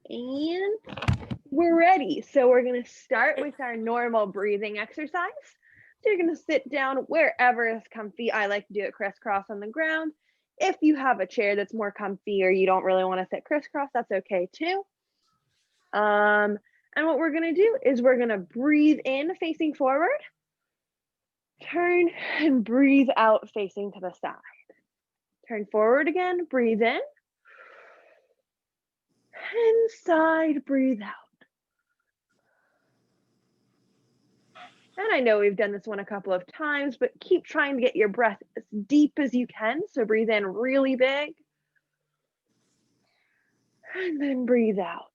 And we're ready. So we're gonna start with our normal breathing exercise. So you're gonna sit down wherever is comfy. I like to do it crisscross on the ground. If you have a chair that's more comfy or you don't really want to sit crisscross, that's okay too. And what we're gonna do is we're gonna breathe in facing forward, turn and breathe out facing to the side. Turn forward again, breathe in, and side, breathe out. And I know we've done this one a couple of times, but keep trying to get your breath as deep as you can. So breathe in really big, and then breathe out.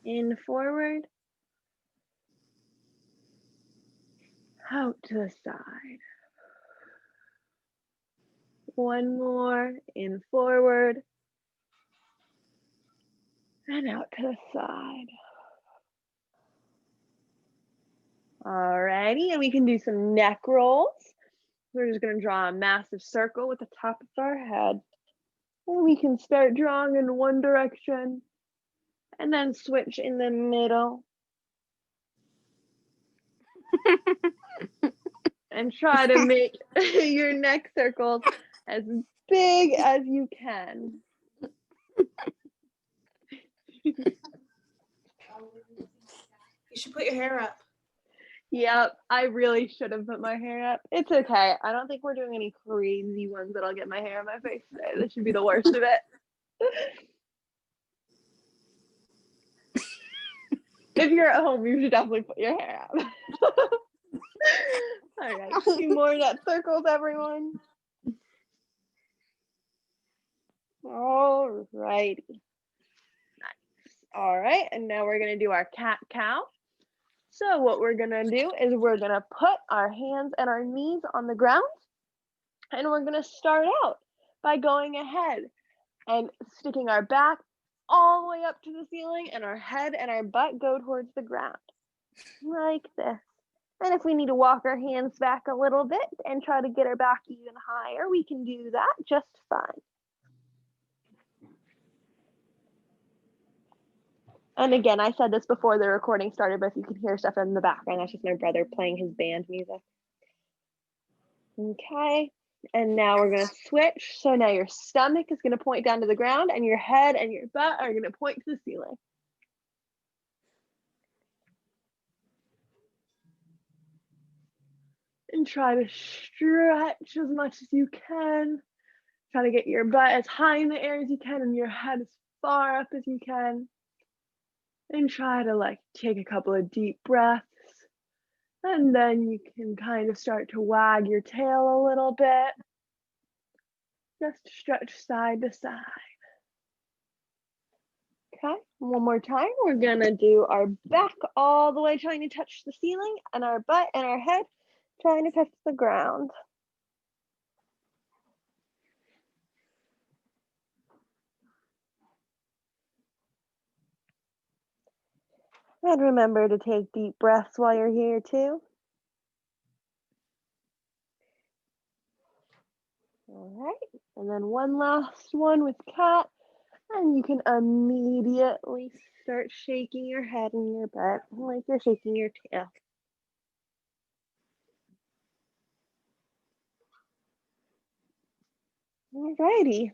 In forward, out to the side. One more, in forward, and out to the side. Alrighty, and we can do some neck rolls. We're just gonna draw a massive circle with the top of our head. And we can start drawing in one direction and then switch in the middle. And try to make your neck circles as big as you can. You should put your hair up. Yep, I really should have put my hair up. It's okay. I don't think we're doing any crazy ones that'll get my hair on my face today. This should be the worst of it. If you're at home, you should definitely put your hair up. All right, 2 more neck circles, everyone. All righty. Nice. All right, and now we're gonna do our cat-cow. So what we're gonna do is we're gonna put our hands and our knees on the ground, and we're gonna start out by going ahead and sticking our back all the way up to the ceiling, and our head and our butt go towards the ground, like this. And if we need to walk our hands back a little bit and try to get our back even higher, we can do that just fine. And again, I said this before the recording started, but if you can hear stuff in the background, that's just my brother playing his band music. Okay, and now we're gonna switch. So now your stomach is gonna point down to the ground and your head and your butt are gonna point to the ceiling. And try to stretch as much as you can. Try to get your butt as high in the air as you can and your head as far up as you can. And try to take a couple of deep breaths. And then you can kind of start to wag your tail a little bit. Just stretch side to side. Okay, one more time. We're gonna do our back all the way trying to touch the ceiling and our butt and our head trying to touch the ground. And remember to take deep breaths while you're here too. All right, and then one last one with cat. And you can immediately start shaking your head and your butt like you're shaking your tail. Alrighty,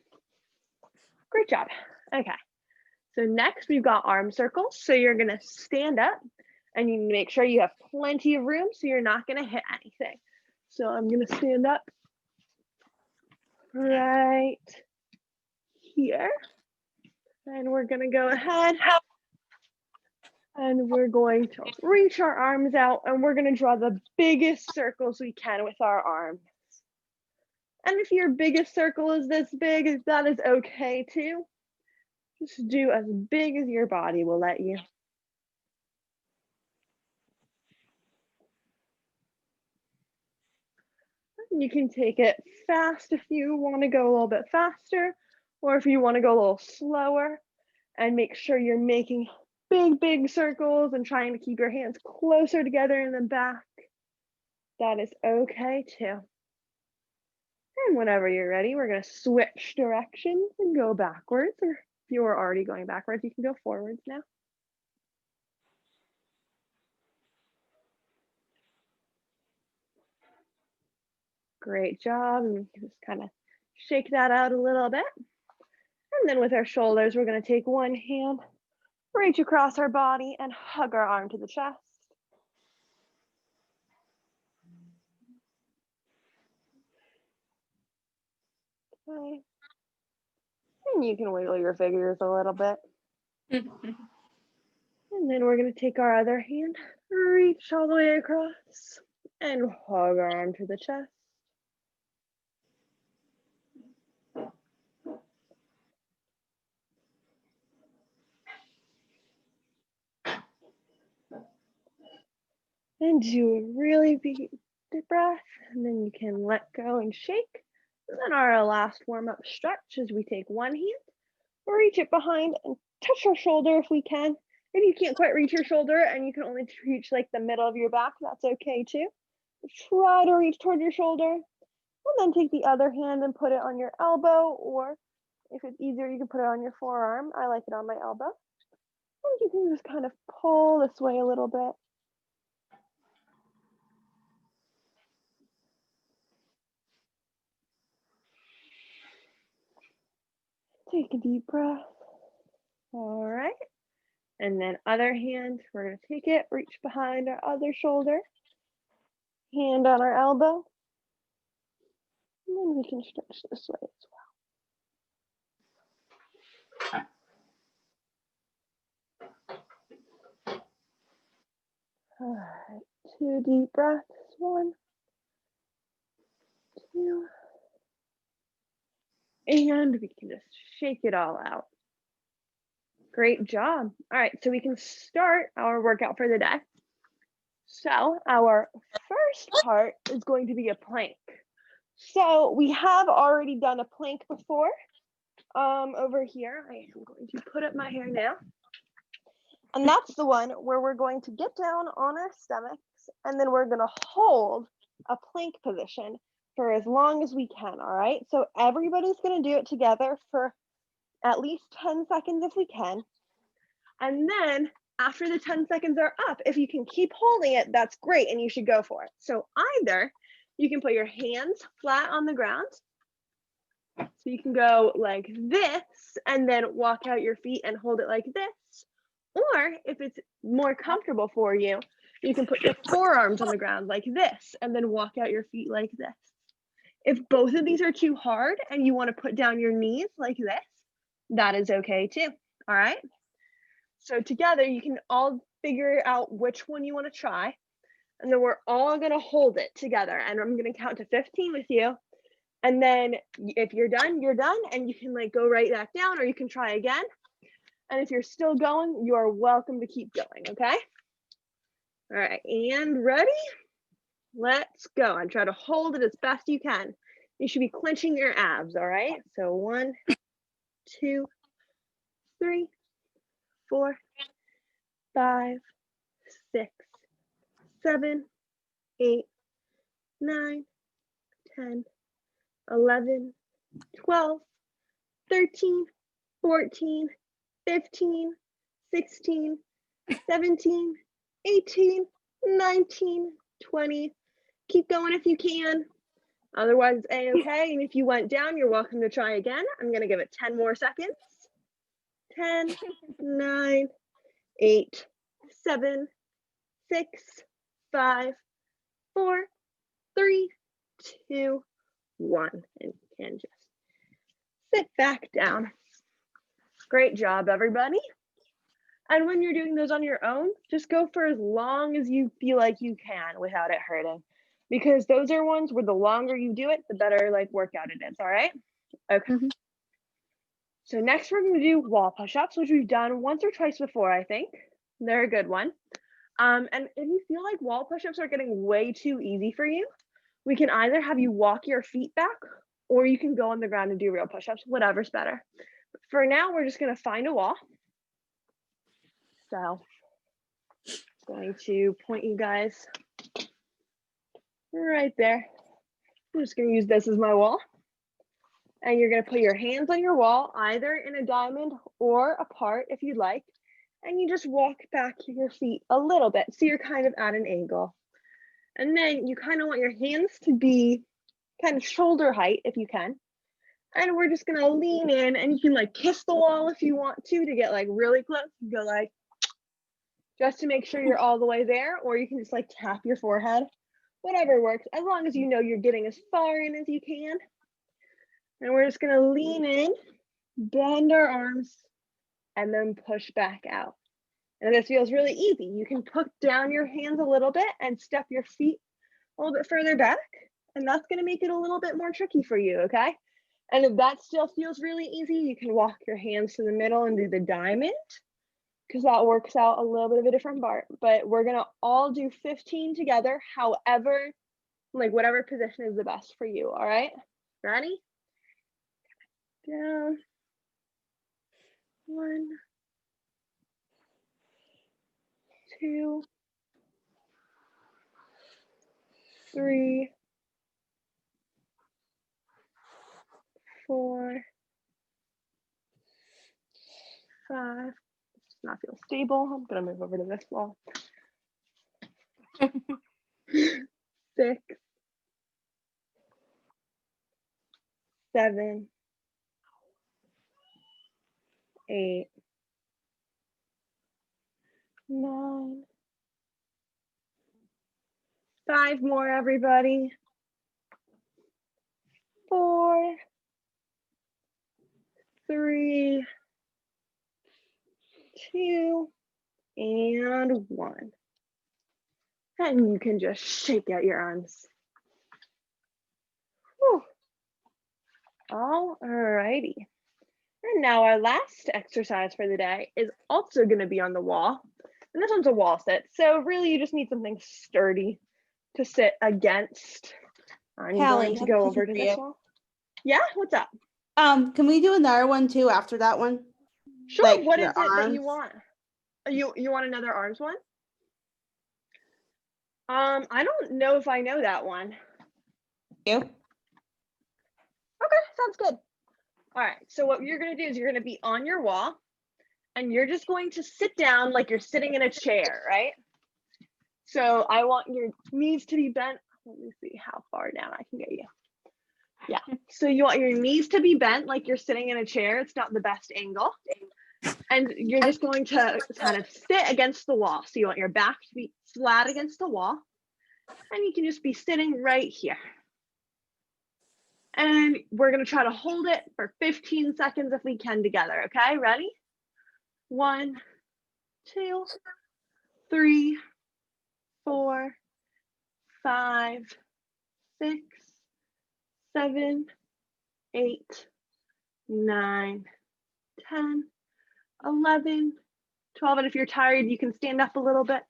great job. Okay, so next we've got arm circles. So you're gonna stand up and you need to make sure you have plenty of room so you're not gonna hit anything. So I'm gonna stand up right here. And we're gonna go ahead and we're going to reach our arms out and we're gonna draw the biggest circles we can with our arms. And if your biggest circle is this big, that is okay too. Just do as big as your body will let you. You can take it fast if you want to go a little bit faster, or if you want to go a little slower, and make sure you're making big circles and trying to keep your hands closer together in the back. That is okay too. And whenever you're ready, we're going to switch directions and go backwards. Or if you were already going backwards, you can go forwards now. Great job. And we can just kind of shake that out a little bit. And then with our shoulders, we're going to take one hand, reach across our body, and hug our arm to the chest. Okay. And you can wiggle your fingers a little bit. And then we're going to take our other hand, reach all the way across, and hug our arm to the chest. And do a really deep breath, and then you can let go and shake. And then our last warm-up stretch is we take one hand, reach it behind, and touch our shoulder if we can. If you can't quite reach your shoulder and you can only reach like the middle of your back, that's okay too. Try to reach toward your shoulder, and then take the other hand and put it on your elbow, or if it's easier, you can put it on your forearm. I like it on my elbow. And you can just kind of pull this way a little bit. Take a deep breath. All right. And then other hand, we're going to take it, reach behind our other shoulder, hand on our elbow. And then we can stretch this way as well. All right, 2 deep breaths. 1, 2. And we can just shake it all out. Great job. All right, so we can start our workout for the day. So our first part is going to be a plank. So we have already done a plank before. Over here, I am going to put up my hair now. And that's the one where we're going to get down on our stomachs, and then we're going to hold a plank position for as long as we can, all right? So everybody's going to do it together for at least 10 seconds if we can. And then after the 10 seconds are up, if you can keep holding it, that's great, and you should go for it. So either you can put your hands flat on the ground, so you can go like this and then walk out your feet and hold it like this. Or if it's more comfortable for you, you can put your forearms on the ground like this and then walk out your feet like this. If both of these are too hard and you want to put down your knees like this, that is okay too, all right? So together you can all figure out which one you want to try, and then we're all going to hold it together, and I'm going to count to 15 with you. And then if you're done, and you can like go right back down, or you can try again. And if you're still going, you are welcome to keep going, okay? All right, and ready? Let's go. And try to hold it as best you can. You should be clenching your abs, all right? So 1, 2, 3, 4, 5, 6, 7, 8, 9, 10, 11, 12, 13, 14, 15, 16, 17, 18, 19, 20. Keep going if you can. Otherwise, it's A-okay. And if you went down, you're welcome to try again. I'm going to give it 10 more seconds. 10, 9, 8, 7, 6, 5, 4, 3, 2, 1. And you can just sit back down. Great job, everybody. And when you're doing those on your own, just go for as long as you feel like you can without it hurting. Because those are ones where the longer you do it, the better like workout it is, all right? Okay. So next we're gonna do wall push-ups, which we've done once or twice before, I think. They're a good one. And if you feel like wall push-ups are getting way too easy for you, we can either have you walk your feet back, or you can go on the ground and do real push-ups, whatever's better. But for now, we're just gonna find a wall. So I'm going to point you guys right there. I'm just gonna use this as my wall. And you're gonna put your hands on your wall, either in a diamond or apart if you'd like. And you just walk back your feet a little bit. So you're kind of at an angle. And then you kind of want your hands to be kind of shoulder height if you can. And we're just gonna lean in, and you can like kiss the wall if you want to get like really close. You go like, just to make sure you're all the way there, or you can just like tap your forehead, whatever works, as long as you know you're getting as far in as you can. And we're just gonna lean in, bend our arms, and then push back out. And this feels really easy. You can put down your hands a little bit and step your feet a little bit further back, and that's gonna make it a little bit more tricky for you, okay? And if that still feels really easy, you can walk your hands to the middle and do the diamond, because that works out a little bit of a different part. But we're gonna all do 15 together, however, like whatever position is the best for you, all right? Ready? Down. 1, 2, 3, 4, 5. This does not feel stable. I'm gonna move over to this wall. 6, 7, 8, 9. 5 more, everybody. 4, 3, 2, and 1. And you can just shake out your arms. Whew. All righty. And now our last exercise for the day is also going to be on the wall. And this one's a wall sit. So really you just need something sturdy to sit against. I'm Callie, going to I have a go question over to for this you. wall. Yeah, what's up? Can we do another one too after that one? Sure, Like what your is it that you arms? want? You want another arms one? I don't know if I know that one. You? Okay, sounds good. All right, so what you're gonna do is you're gonna be on your wall, and you're just going to sit down like you're sitting in a chair, right? So I want your knees to be bent. Let me see how far down I can get you. Yeah, so you want your knees to be bent like you're sitting in a chair. It's not the best angle. And you're just going to kind of sit against the wall. So you want your back to be flat against the wall. And you can just be sitting right here. And we're gonna try to hold it for 15 seconds if we can together, okay? Ready? 1, 2, 3, 4, 5, 6, 7, 8, 9, 10, 11, 12. And if you're tired, you can stand up a little bit.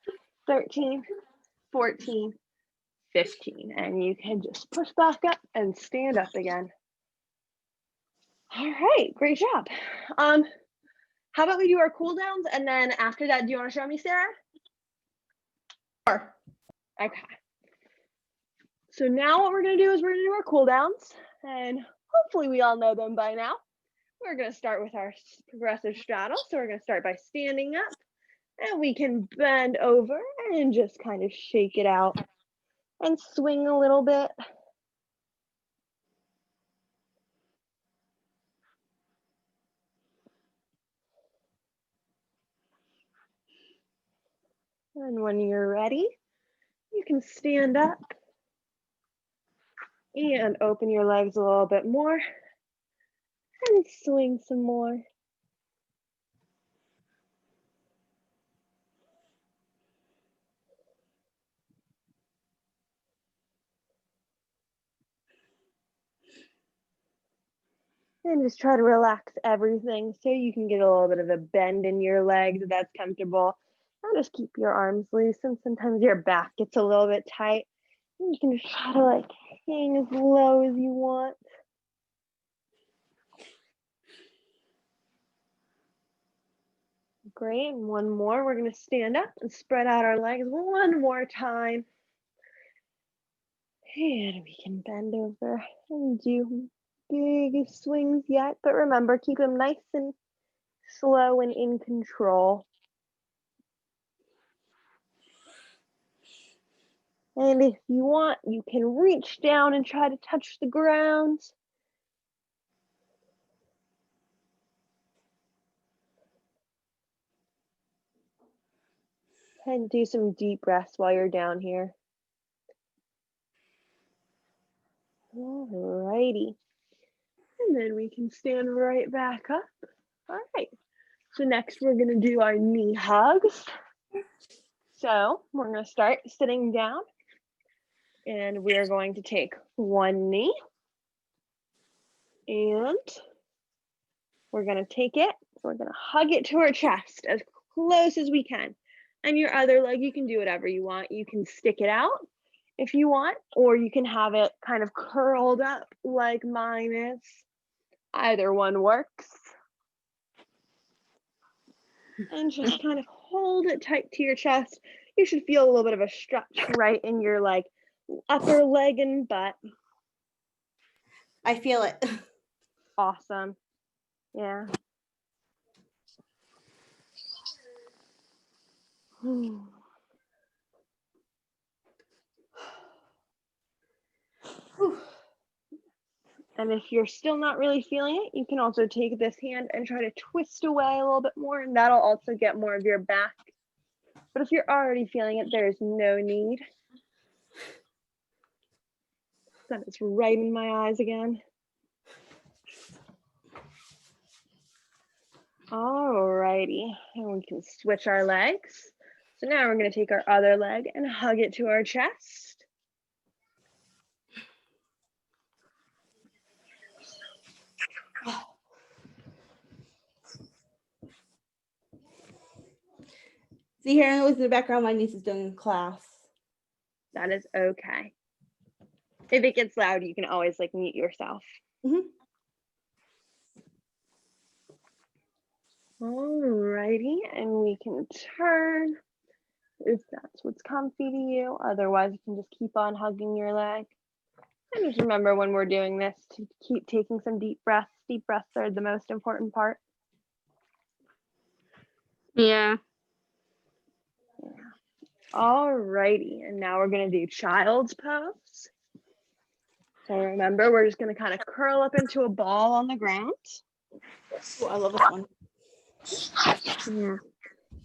13, 14, 15. And you can just push back up and stand up again. All right, great job. How about we do our cool downs, and then after that, do you want to show me, Sarah? Sure. Okay. So now what we're gonna do is we're gonna do our cool downs, and hopefully we all know them by now. We're gonna start with our progressive straddle. So we're gonna start by standing up, and we can bend over and just kind of shake it out and swing a little bit. And when you're ready, you can stand up and open your legs a little bit more and swing some more. And just try to relax everything so you can get a little bit of a bend in your legs if that's comfortable. And just keep your arms loose, and sometimes your back gets a little bit tight. And you can just try to like hang as low as you want. Great, and one more. We're gonna stand up and spread out our legs one more time. And we can bend over and do big swings yet, but remember, keep them nice and slow and in control. And if you want, you can reach down and try to touch the ground. And do some deep breaths while you're down here. Alrighty. And then we can stand right back up. All right. So next we're gonna do our knee hugs. So we're gonna start sitting down and we're going to take one knee and we're gonna take it, we're gonna hug it to our chest as close as we can. And your other leg, you can do whatever you want. You can stick it out if you want, or you can have it kind of curled up like mine is. Either one works. And just kind of hold it tight to your chest. You should feel a little bit of a stretch right in your like upper leg and butt. I feel it. Awesome. Yeah. And if you're still not really feeling it, you can also take this hand and try to twist away a little bit more, and that'll also get more of your back. But if you're already feeling it, there's no need. Sun is right in my eyes again. Alrighty, and we can switch our legs. So now we're gonna take our other leg and hug it to our chest. See, hearing noise in the background, my niece is doing class. That is okay. If it gets loud, you can always like mute yourself. Alrighty, and we can turn if that's what's comfy to you. Otherwise, you can just keep on hugging your leg. And just remember when we're doing this to keep taking some deep breaths. Deep breaths are the most important part. Yeah. Alrighty, and now we're gonna do child's pose. So remember, we're just gonna kind of curl up into a ball on the ground. Oh, I love this one. Yeah.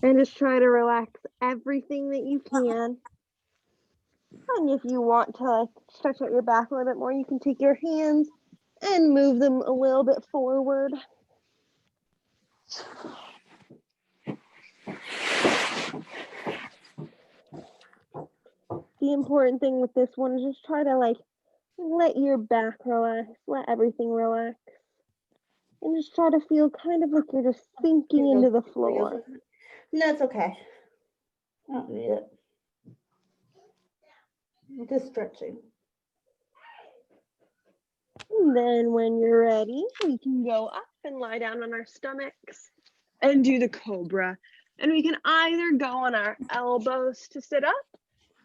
And just try to relax everything that you can. And if you want to like stretch out your back a little bit more, you can take your hands and move them a little bit forward. The important thing with this one is just try to like let your back relax, let everything relax. And just try to feel kind of like you're just sinking into the floor. No, it's okay. I don't need it. I'm just stretching. And then when you're ready, we can go up and lie down on our stomachs and do the cobra. And we can either go on our elbows to sit up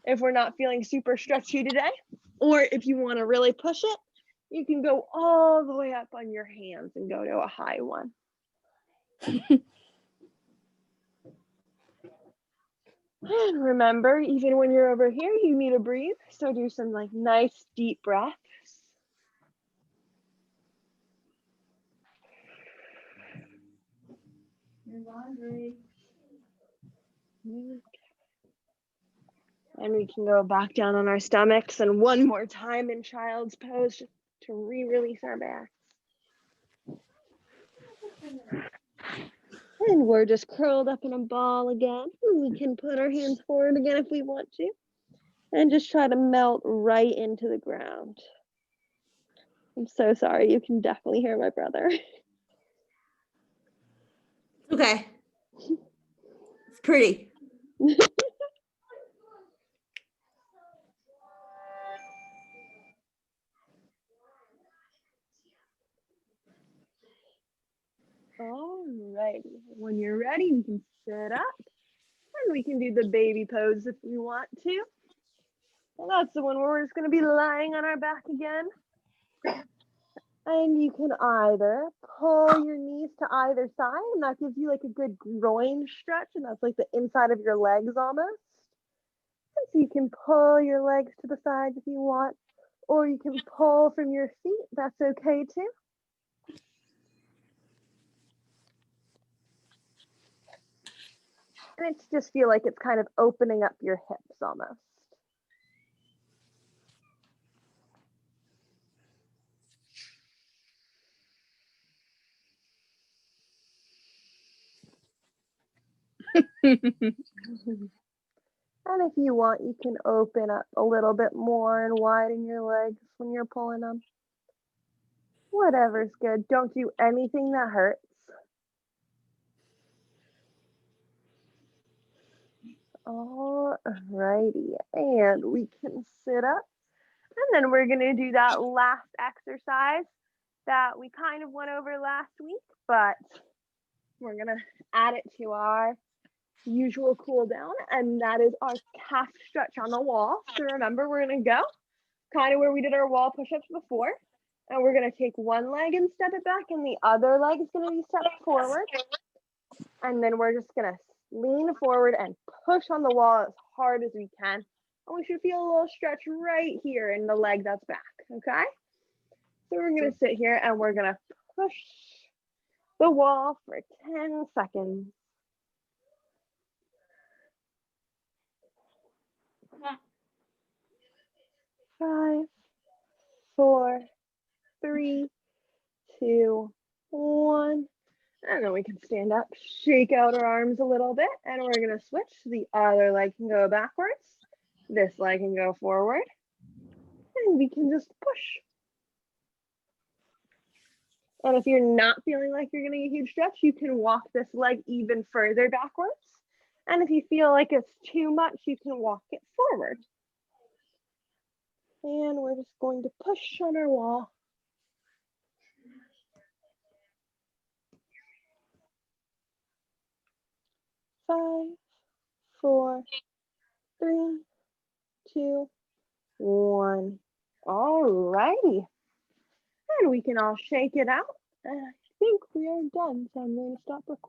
if we're not feeling super stretchy today, or if you want to really push it, you can go all the way up on your hands and go to a high one. And remember, even when you're over here, you need to breathe. So do some like nice deep breaths. And we can go back down on our stomachs and one more time in child's pose just to re-release our backs. And we're just curled up in a ball again. We can put our hands forward again if we want to. And just try to melt right into the ground. I'm so sorry, you can definitely hear my brother. Okay. It's pretty. Alrighty, when you're ready, you can sit up and we can do the baby pose if we want to. And that's the one where we're just gonna be lying on our back again. And you can either pull your knees to either side, and that gives you like a good groin stretch, and that's like the inside of your legs almost. And so you can pull your legs to the sides if you want, or you can pull from your feet. That's okay too. And it's just feel like it's kind of opening up your hips almost. And if you want, you can open up a little bit more and widen your legs when you're pulling them. Whatever's good. Don't do anything that hurts. All righty. And we can sit up. And then we're going to do that last exercise that we kind of went over last week, but we're going to add it to our usual cool down, and that is our calf stretch on the wall. So remember, we're going to go kind of where we did our wall push-ups before, and we're going to take one leg and step it back, and the other leg is going to be stepped forward, and then we're just going to lean forward and push on the wall as hard as we can, and we should feel a little stretch right here in the leg that's back. Okay, so we're going to sit here and we're going to push the wall for 10 seconds. 5, 4, 3, 2, 1. And then we can stand up, shake out our arms a little bit, and we're going to switch. The other leg can go backwards. This leg can go forward. And we can just push. And if you're not feeling like you're getting a huge stretch, you can walk this leg even further backwards. And if you feel like it's too much, you can walk it forward. And we're just going to push on our wall. 5, 4, 3, 2, 1. All righty. And we can all shake it out. And I think we are done. So I'm going to stop recording.